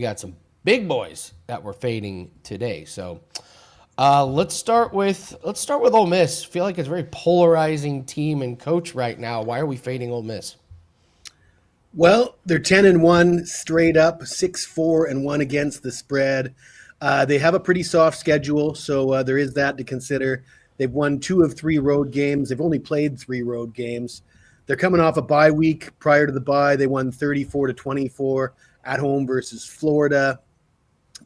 We got some big boys that we're fading today. So let's start with Ole Miss. I feel like it's a very polarizing team and coach right now. Why are we fading Ole Miss? Well, they're 10-1 straight up, 6-4-1 against the spread. They have a pretty soft schedule, so there is that to consider. They've won 2 of 3 road games. They've only played 3 road games. They're coming off a bye week. Prior to the bye, they won 34-24 at home versus Florida.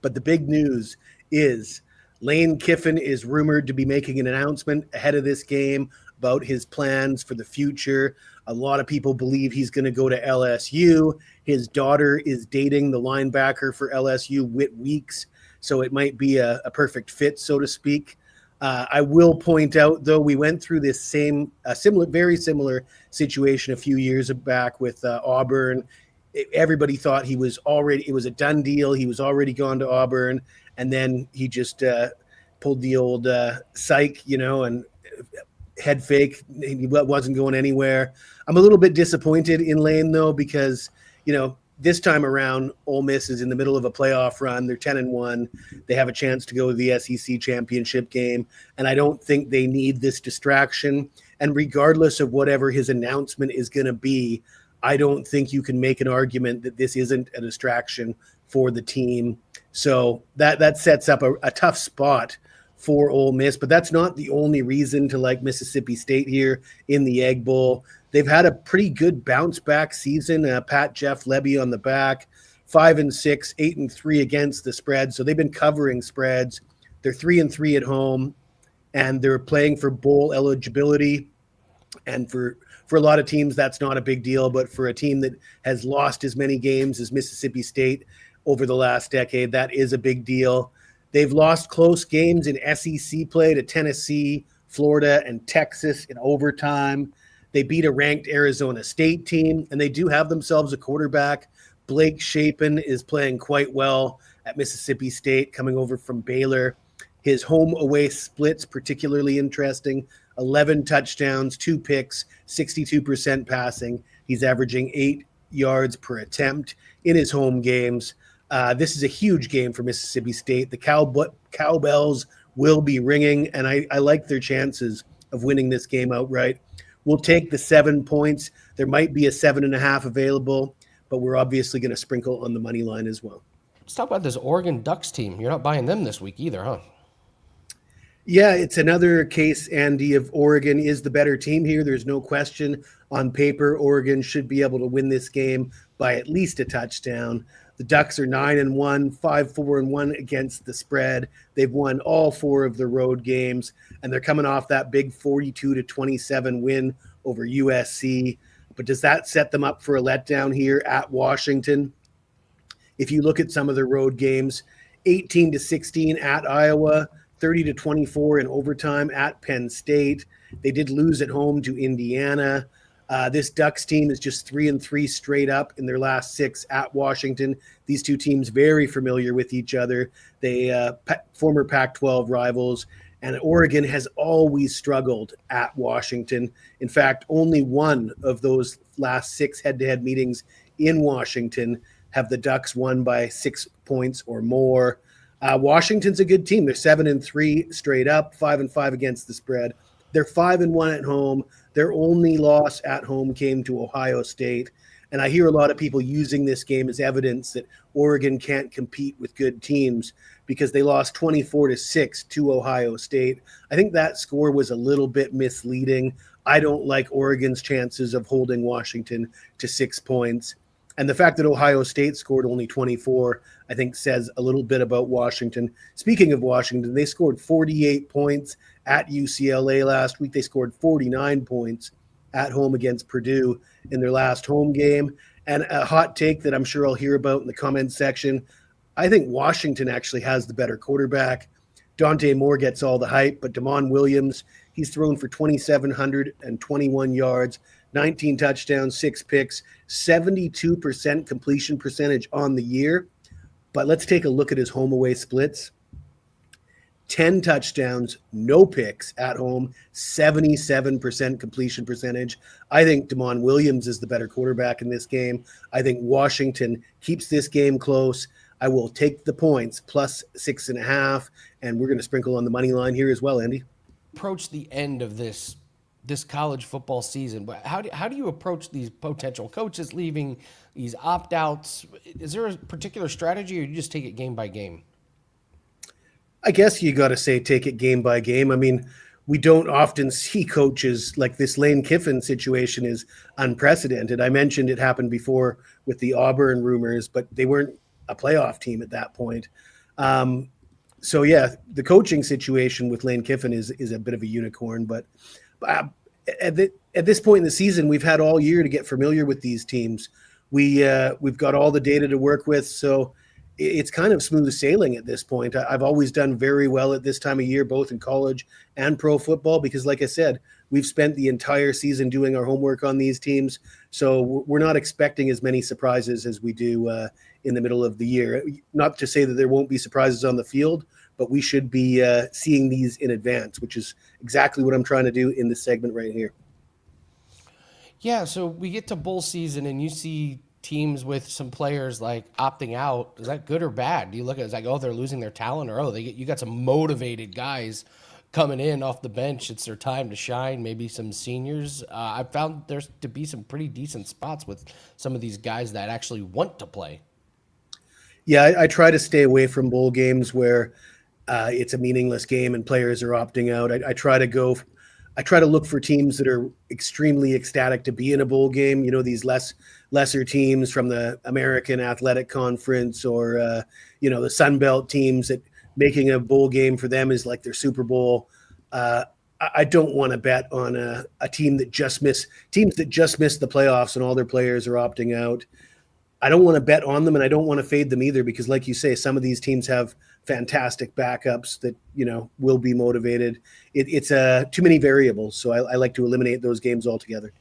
But the big news is Lane Kiffin is rumored to be making an announcement ahead of this game about his plans for the future. A lot of people believe he's going to go to LSU. His daughter is dating the linebacker for LSU, Whit Weeks, so it might be a perfect fit, so to speak. I will point out, though, we went through this very similar situation a few years back with Auburn. Everybody thought it was a done deal. He was already gone to Auburn, and then he just pulled the old psych, and head fake. He wasn't going anywhere. I'm a little bit disappointed in Lane, though, because, this time around, Ole Miss is in the middle of a playoff run. They're 10-1. They have a chance to go to the SEC championship game, and I don't think they need this distraction. And regardless of whatever his announcement is going to be, I don't think you can make an argument that this isn't a distraction for the team. So that sets up a tough spot for Ole Miss, but that's not the only reason to like Mississippi State here in the Egg Bowl. They've had a pretty good bounce back season. Pat Jeff Lebby on the back, 5-6, 8-3 against the spread. So they've been covering spreads. They're 3-3 at home, and they're playing for bowl eligibility. And for a lot of teams, that's not a big deal. But for a team that has lost as many games as Mississippi State over the last decade, that is a big deal. They've lost close games in SEC play to Tennessee, Florida, and Texas in overtime. They beat a ranked Arizona State team, and they do have themselves a quarterback. Blake Shapen is playing quite well at Mississippi State, coming over from Baylor. His home-away split's particularly interesting. 11 touchdowns, 2 picks, 62% passing. He's averaging 8 yards per attempt in his home games. This is a huge game for Mississippi State. The cowbells will be ringing, and I like their chances of winning this game outright. We'll take the 7 points. There might be a 7.5 available, but we're obviously going to sprinkle on the money line as well. Let's talk about this Oregon Ducks team. You're not buying them this week either, huh? Yeah, it's another case, Andy, of Oregon is the better team here. There's no question. On paper, Oregon should be able to win this game by at least a touchdown. The Ducks are 9-1, 5-4-1 against the spread. They've won all 4 of the road games, and they're coming off that big 42-27 win over USC. But does that set them up for a letdown here at Washington? If you look at some of the road games, 18-16 at Iowa, 30-24 in overtime at Penn State. They did lose at home to Indiana. This Ducks team is just 3-3 straight up in their last 6 at Washington. These two teams very familiar with each other. They former Pac-12 rivals, and Oregon has always struggled at Washington. In fact, only one of those last 6 head-to-head meetings in Washington have the Ducks won by 6 points or more. Washington's a good team. They're 7-3 straight up, 5-5 against the spread. They're 5-1 at home. Their only loss at home came to Ohio State. And I hear a lot of people using this game as evidence that Oregon can't compete with good teams because they lost 24-6 to Ohio State. I think that score was a little bit misleading. I don't like Oregon's chances of holding Washington to 6 points. And the fact that Ohio State scored only 24, I think, says a little bit about Washington. Speaking of Washington, they scored 48 points at UCLA last week. They scored 49 points at home against Purdue in their last home game. And a hot take that I'm sure I'll hear about in the comments section, I think Washington actually has the better quarterback. Dante Moore gets all the hype, but Damon Williams, he's thrown for 2,721 yards, 19 touchdowns, 6 picks, 72% completion percentage on the year. But let's take a look at his home-away splits. 10 touchdowns, no picks at home, 77% completion percentage. I think Damon Williams is the better quarterback in this game. I think Washington keeps this game close. I will take the points plus 6.5, and we're going to sprinkle on the money line here as well, Andy. Approach the end of this college football season, but how do you approach these potential coaches leaving, these opt-outs? Is there a particular strategy, or do you just take it game by game? I guess you got to say take it game by game. I mean, we don't often see coaches like this. Lane Kiffin situation is unprecedented. I mentioned it happened before with the Auburn rumors, but they weren't a playoff team at that point. So yeah, the coaching situation with Lane Kiffin is a bit of a unicorn. But at this point in the season, we've had all year to get familiar with these teams. We've got all the data to work with, so it's kind of smooth sailing at this point. I've always done very well at this time of year, both in college and pro football, because like I said, we've spent the entire season doing our homework on these teams. So we're not expecting as many surprises as we do in the middle of the year. Not to say that there won't be surprises on the field, but we should be seeing these in advance, which is exactly what I'm trying to do in this segment right here. Yeah, so we get to bowl season and you see teams with some players like opting out. Is that good or bad? Do you look at it as like, oh, they're losing their talent, or you got some motivated guys coming in off the bench. It's their time to shine. Maybe some seniors. I found there's to be some pretty decent spots with some of these guys that actually want to play. Yeah, I try to stay away from bowl games where it's a meaningless game and players are opting out. I try to look for teams that are extremely ecstatic to be in a bowl game. You know, these lesser teams from the American Athletic Conference, or the Sun Belt teams that making a bowl game for them is like their Super Bowl. I don't want to bet on a teams that just missed the playoffs and all their players are opting out. I don't want to bet on them, and I don't want to fade them either, because like you say, some of these teams have fantastic backups that, will be motivated. It's too many variables. So I like to eliminate those games altogether.